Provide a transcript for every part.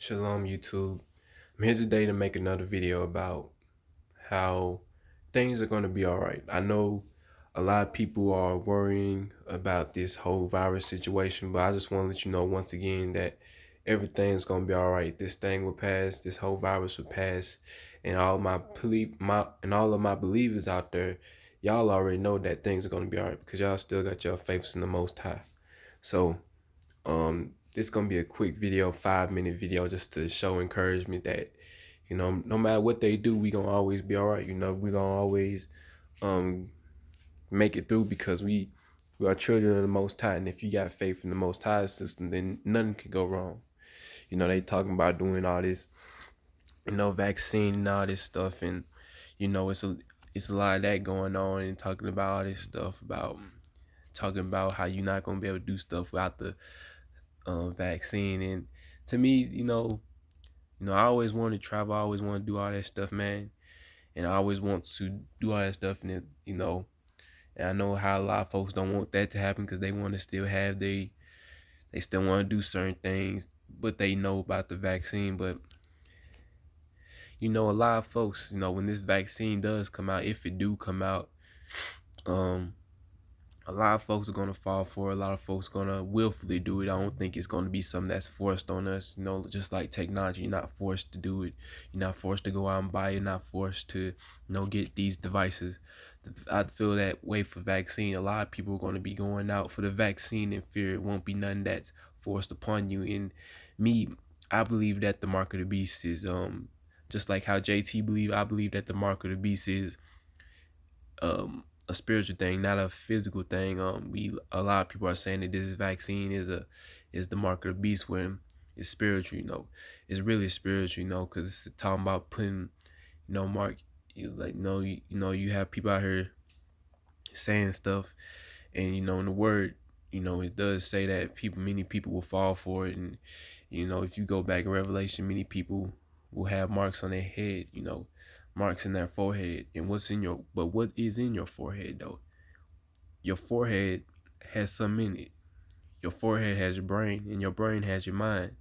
Shalom YouTube. I'm here today to make another video about how things are going to be alright. I know a lot of people are worrying about this whole virus situation, but I just want to let you know once again that everything's going to be alright. This thing will pass, this whole virus will pass, and all of my believers out there, y'all already know that things are going to be alright because y'all still got your faith in the Most High. So this gonna be a quick video, 5-minute video, just to show encouragement that, no matter what they do, we gonna always be all right. We gonna always um make it through because we are children of the Most High, and if you got faith in the Most High system, then nothing can go wrong. They talking about doing all this, vaccine and all this stuff, and it's a lot of that going on, and talking about all this stuff about talking about how you're not gonna be able to do stuff without the vaccine. And to me, I always want to travel. I always want to do all that stuff, man. And I always want to do all that stuff. And I know how a lot of folks don't want that to happen because they want to still have they still want to do certain things, but they know about the vaccine. But a lot of folks, when this vaccine does come out, if it do come out, um, a lot of folks are gonna fall for it. A lot of folks are gonna willfully do it. I don't think it's gonna be something that's forced on us. Just like technology, you're not forced to do it. You're not forced to go out and buy it. You're not forced to, get these devices. I feel that way for vaccine. A lot of people are gonna be going out for the vaccine in fear it won't be none that's forced upon you. And me, I believe that the mark of the beast is just like how JT believe. I believe that the mark of the beast is a spiritual thing, not a physical thing. A lot of people are saying that this vaccine is the mark of the beast, when it's spiritual. It's really spiritual. Because it's talking about putting, mark. You have people out here saying stuff, and in the word, it does say that many people will fall for it, and if you go back in Revelation, many people will have marks on their head. Marks in their forehead. And what is in your forehead though? Your forehead has something in it. Your forehead has your brain, and your brain has your mind.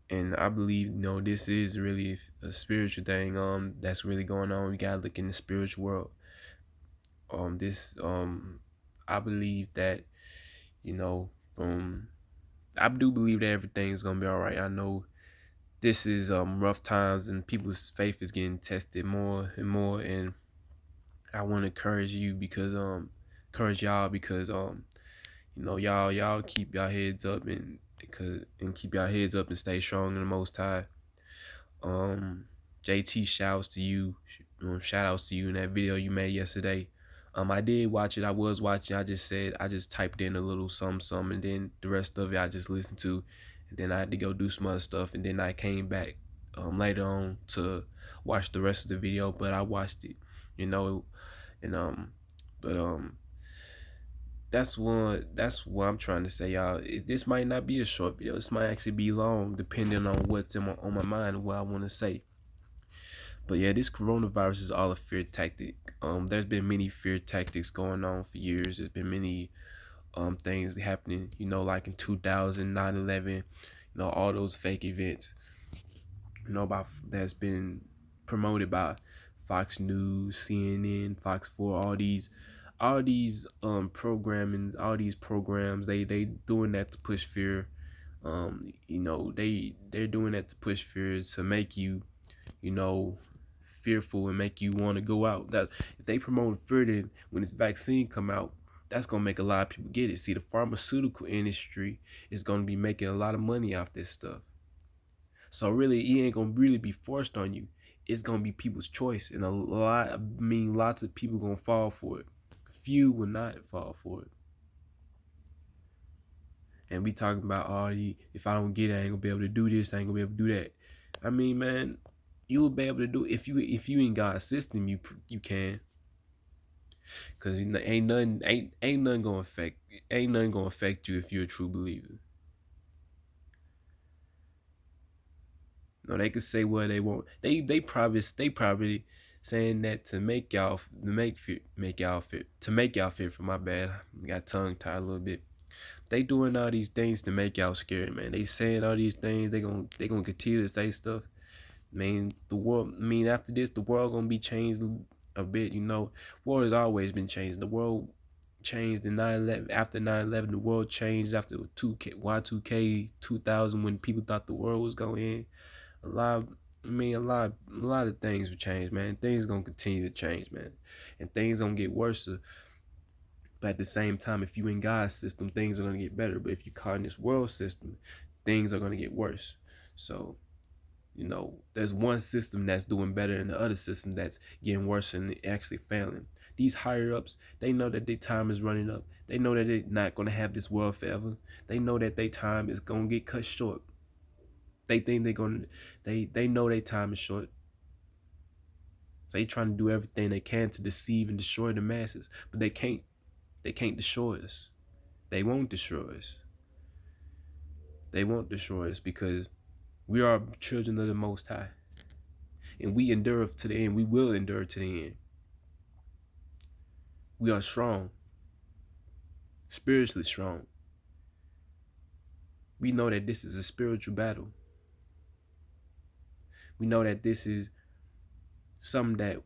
And I believe, this is really a spiritual thing that's really going on. We gotta look in the spiritual world. I believe that, from I do believe that everything's gonna be all right. I know this is rough times, and people's faith is getting tested more and more, and I want to encourage y'all because y'all keep y'all heads up, and keep y'all heads up and stay strong in the Most High. JT, shout outs to you in that video you made yesterday. I did watch it. I was watching. I just typed in a little something, and then the rest of it I just listened to, and then I had to go do some other stuff, and then I came back later on to watch the rest of the video. But I watched it, and but that's what I'm trying to say, y'all. This might not be a short video. This might actually be long, depending on what's on my mind and what I want to say. But yeah, this coronavirus is all a fear tactic. There's been many fear tactics going on for years. There's been many things happening, like in 2000, 9/11, all those fake events, that's been promoted by Fox News, CNN, Fox 4, all these programs, they doing that to push fear. They're doing that to push fear, to make you, fearful, and make you want to go out. That if they promote fear, then when this vaccine come out, that's gonna make a lot of people get it. See, the pharmaceutical industry is gonna be making a lot of money off this stuff. So really, it ain't gonna really be forced on you. It's gonna be people's choice, and lots of people gonna fall for it. Few will not fall for it. And we talking about if I don't get it, I ain't gonna be able to do this, I ain't gonna be able to do that. I mean, man, you will be able to do it. If you in God's system, you can. Cause ain't nothing gonna affect you if you're a true believer. No, they can say what they want. They probably saying that to make y'all fit. To make y'all fit. For my bad, I got tongue tied a little bit. They doing all these things to make y'all scared, man. They saying all these things. They gonna continue to say stuff. Man, the world. I mean, after this, the world gonna be changed a bit. You know, world has always been changed. The world changed in 9/11. After 9/11, the world changed after 2K, Y2K 2000, when people thought the world was going in. A lot. I mean, a lot of things have changed, man. Things gonna continue to change, man, and things gonna get worse. But at the same time, if you in God's system, things are gonna get better. But if you caught in this world system, things are gonna get worse. So, there's one system that's doing better than the other system that's getting worse and actually failing. These higher ups, they know that their time is running up. They know that they're not gonna have this world forever. They know that their time is gonna get cut short. They think they know their time is short. So they trying to do everything they can to deceive and destroy the masses, but they can't. They can't destroy us. They won't destroy us. They won't destroy us because we are children of the Most High. And we endure to the end. We will endure to the end. We are strong. Spiritually strong. We know that this is a spiritual battle. We know that this is something that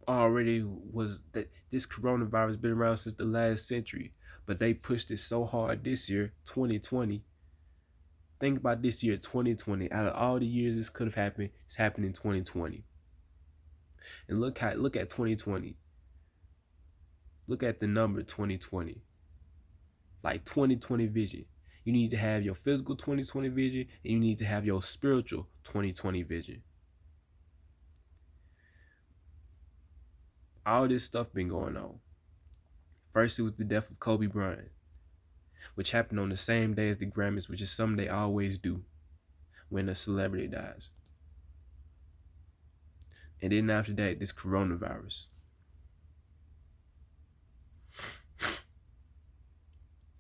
already was, that this coronavirus been around since the last century. But they pushed it so hard this year, 2020. Think about this year, 2020. Out of all the years this could have happened, it's happened in 2020. And look at 2020. Look at the number 2020. Like 2020 vision. You need to have your physical 2020 vision, and you need to have your spiritual 2020 vision. All this stuff been going on. First, it was the death of Kobe Bryant, which happened on the same day as the Grammys, which is something they always do when a celebrity dies. And then after that, this coronavirus.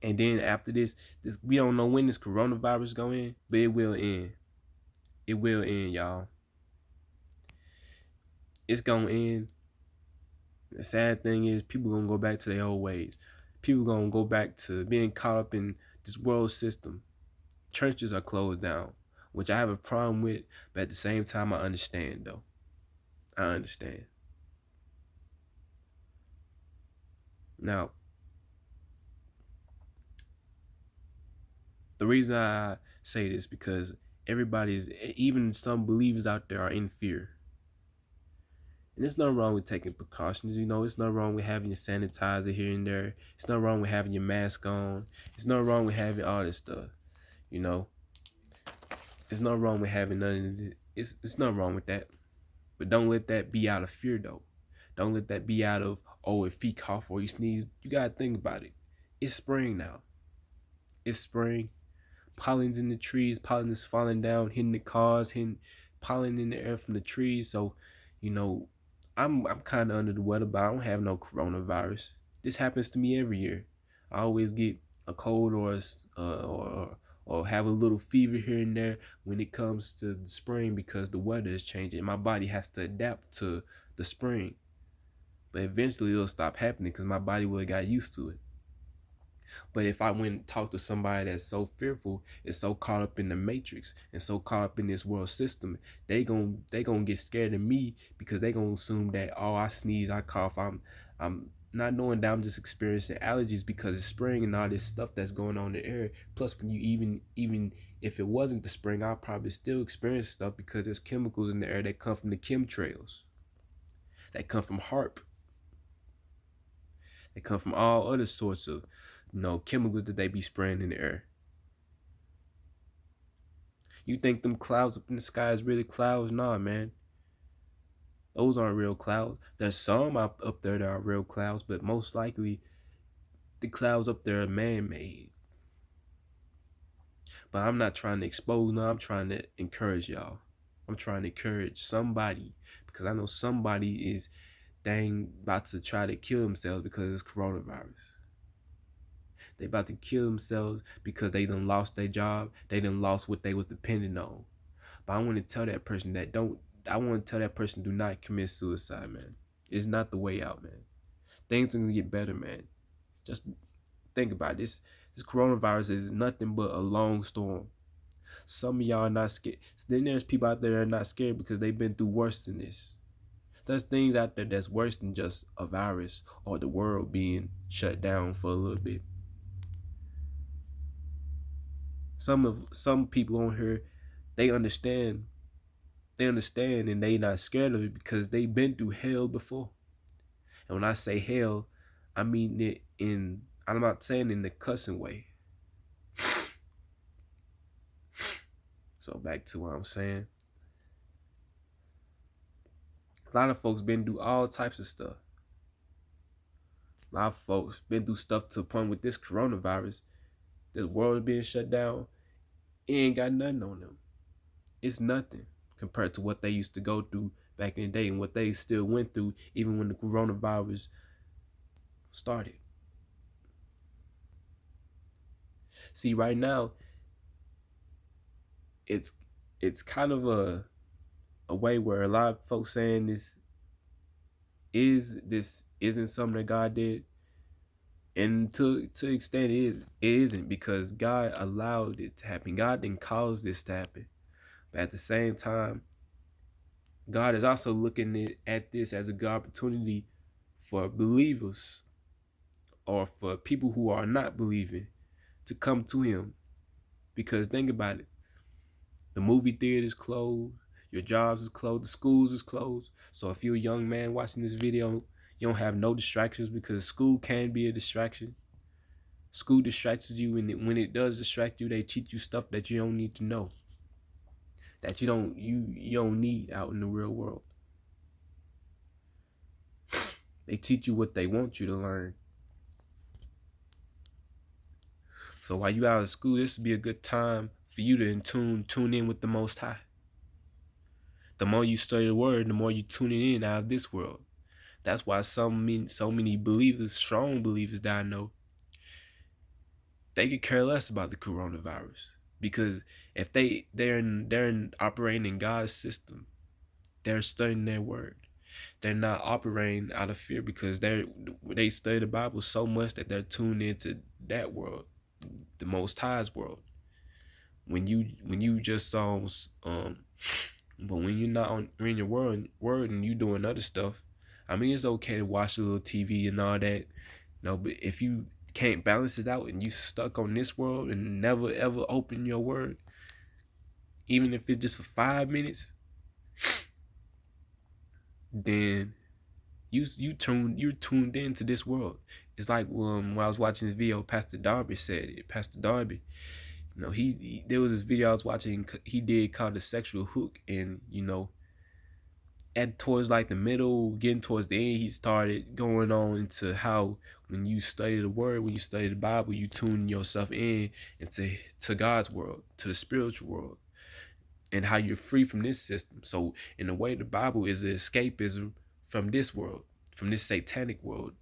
And then after this we don't know when this coronavirus go in, but it will end. It will end, y'all. It's gonna end. The sad thing is, people gonna go back to their old ways. People gonna go back to being caught up in this world system. Churches are closed down, which I have a problem with, but at the same time, I understand, though. I understand. Now, the reason I say this because even some believers out there are in fear. And there's nothing wrong with taking precautions, It's nothing wrong with having your sanitizer here and there. It's nothing wrong with having your mask on. It's nothing wrong with having all this stuff, It's nothing wrong with having none of this. It's nothing wrong with that. But don't let that be out of fear, though. Don't let that be out of, if he cough or he sneeze. You got to think about it. It's spring now. It's spring. Pollen's in the trees. Pollen is falling down, hitting the cars, hitting pollen in the air from the trees. So, I'm kind of under the weather, but I don't have no coronavirus. This happens to me every year. I always get a cold or have a little fever here and there when it comes to the spring because the weather is changing. My body has to adapt to the spring. But eventually it'll stop happening because my body will have got used to it. But if I went and talked to somebody that's so fearful, is so caught up in the matrix and so caught up in this world system, they gonna get scared of me because they gonna assume that, I sneeze, I cough, I'm not knowing that I'm just experiencing allergies because it's spring and all this stuff that's going on in the air. Plus, when you even if it wasn't the spring, I'll probably still experience stuff because there's chemicals in the air that come from the chemtrails, that come from HARP, that come from all other sorts of chemicals that they be spraying in the air. You think them clouds up in the sky is really clouds? Nah, man. Those aren't real clouds. There's some up there that are real clouds, but most likely the clouds up there are man-made. But I'm not trying to expose, no, I'm trying to encourage y'all. I'm trying to encourage somebody because I know somebody is about to try to kill themselves because of this coronavirus. They about to kill themselves because they done lost their job. They done lost what they was depending on. But I want to tell that person do not commit suicide, man. It's not the way out, man. Things are gonna get better, man. Think about this. This coronavirus is nothing but a long storm. Some of y'all are not scared. Then there's people out there that are not scared because they've been through worse than this. There's things out there that's worse than just a virus or the world being shut down for a little bit. Some people on here, they understand. They understand and they not scared of it because they've been through hell before. And when I say hell, I mean it in, I'm not saying in the cussing way. So back to what I'm saying. A lot of folks been through all types of stuff. A lot of folks been through stuff to the point with this coronavirus, this world being shut down, it ain't got nothing on them. It's nothing compared to what they used to go through back in the day and what they still went through even when the coronavirus started. See, right now, it's kind of a way where a lot of folks saying this isn't something that God did. And to extent it isn't, because God allowed it to happen. God didn't cause this to happen. But at the same time, God is also looking at this as a good opportunity for believers or for people who are not believing to come to him. Because think about it. The movie theater is closed. Your jobs is closed. The schools is closed. So if you're a young man watching this video, you don't have no distractions, because school can be a distraction. School distracts you, and when it does distract you, they teach you stuff that you don't need to know, that you don't need out in the real world. They teach you what they want you to learn. So while you out of school, this would be a good time for you to tune in with the Most High. The more you study the Word, the more you tune in out of this world. That's why so many believers, strong believers that I know, they could care less about the coronavirus, because if they're operating in God's system, they're studying their Word. They're not operating out of fear, because they study the Bible so much that they're tuned into that world, the Most High's world. When you just but when you're not reading your word and you doing other stuff, I mean, it's okay to watch a little TV and all that, but if you can't balance it out and you stuck on this world and never ever open your word, even if it's just for 5 minutes, then you're tuned into this world. It's like when I was watching this video, Pastor Darby said it. Pastor Darby, he there was this video I was watching, he did called The Sexual Hook, and at towards like the middle, getting towards the end, he started going on into how when you study the Word, when you study the Bible, you tune yourself into God's world, to the spiritual world, and how you're free from this system. So in a way, the Bible is an escapism from this world, from this satanic world.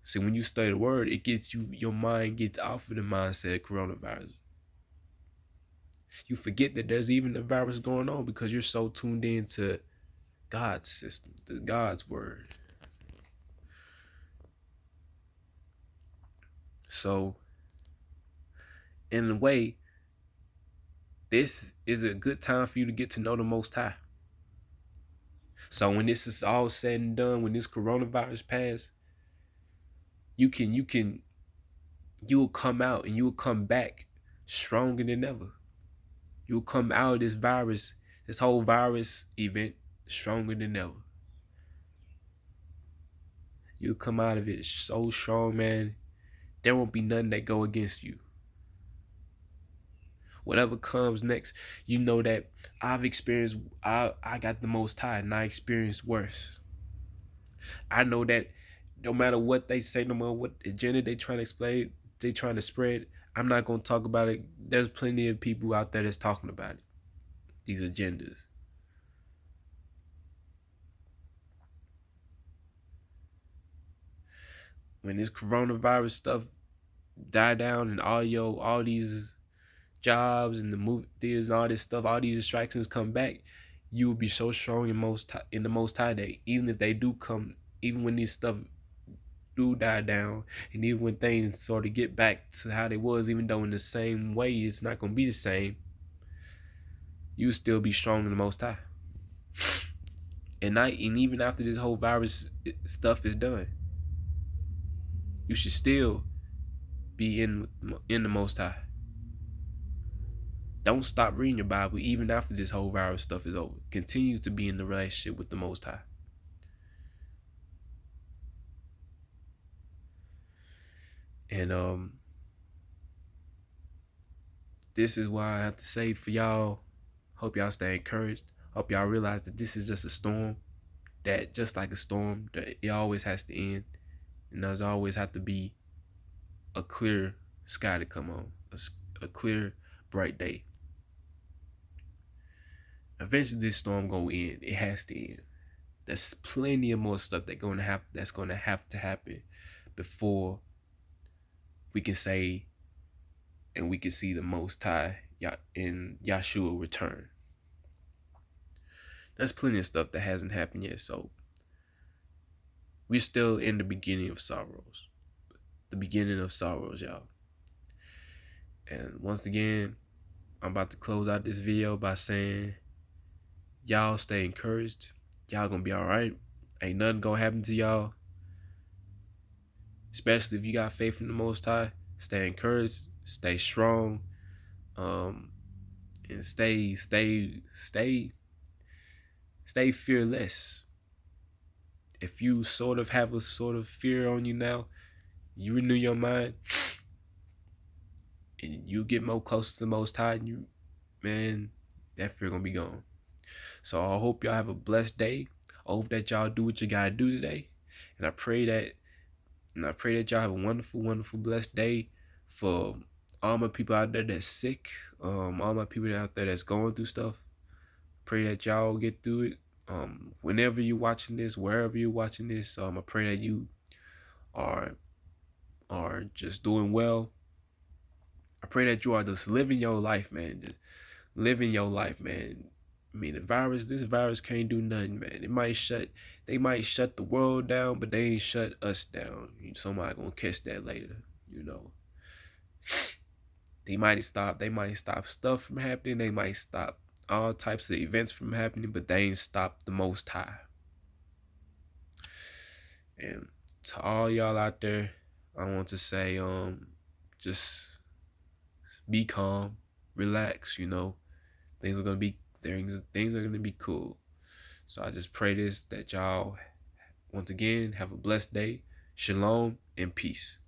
See, when you study the Word, it gets your mind gets off of the mindset of coronavirus. You forget that there's even a virus going on because you're so tuned into God's system, to God's Word. So, in a way, this is a good time for you to get to know the Most High. So when this is all said and done, when this coronavirus passes, you will come out and you will come back stronger than ever. You'll come out of this whole virus event, stronger than ever. You'll come out of it so strong, man. There won't be nothing that go against you. Whatever comes next, you know that I got the Most High, and I experienced worse. I know that no matter what they say, no matter what agenda they trying to spread, I'm not going to talk about it. There's plenty of people out there that's talking about it, these agendas. When this coronavirus stuff die down and all these jobs and the movie theaters and all this stuff, all these distractions come back, you will be so strong in the Most High Day. Even if they do come, even when this stuff do die down, and even when things sort of get back to how they was, even though in the same way it's not gonna be the same, you still be strong in the Most High. And even after this whole virus stuff is done, you should still be in the Most High. Don't stop reading your Bible even after this whole virus stuff is over. Continue to be in the relationship with the Most High. And this is why I have to say for y'all, hope y'all stay encouraged. Hope y'all realize that this is just a storm. That just like a storm, that it always has to end. And there's always have to be a clear sky to come on. A clear, bright day. Eventually this storm gonna end. It has to end. There's plenty of more stuff that's gonna have to happen before we can say and we can see the Most High in Yahshua return. There's plenty of stuff that hasn't happened yet, so we're still in the beginning of sorrows. The beginning of sorrows, y'all. And once again, I'm about to close out this video by saying, y'all stay encouraged. Y'all gonna be alright. Ain't nothing gonna happen to y'all. Especially if you got faith in the Most High. Stay encouraged. Stay strong. And stay fearless. If you sort of have a sort of fear on you now, you renew your mind and you get more close to the Most High, and that fear gonna be gone. So I hope y'all have a blessed day. I hope that y'all do what you gotta do today. And I pray that y'all have a wonderful, wonderful, blessed day. For all my people out there that's sick, all my people out there that's going through stuff, pray that y'all get through it. Whenever you're watching this, wherever you're watching this, I pray that you are just doing well. I pray that you are just living your life, man. Just living your life, man. I mean, this virus can't do nothing, man. They might shut the world down, but they ain't shut us down. Somebody gonna catch that later, They might stop stuff from happening. They might stop all types of events from happening, but they ain't stopped the Most High. And to all y'all out there, I want to say, just be calm, relax. Things are gonna be cool. So I just pray that y'all once again have a blessed day. Shalom and peace.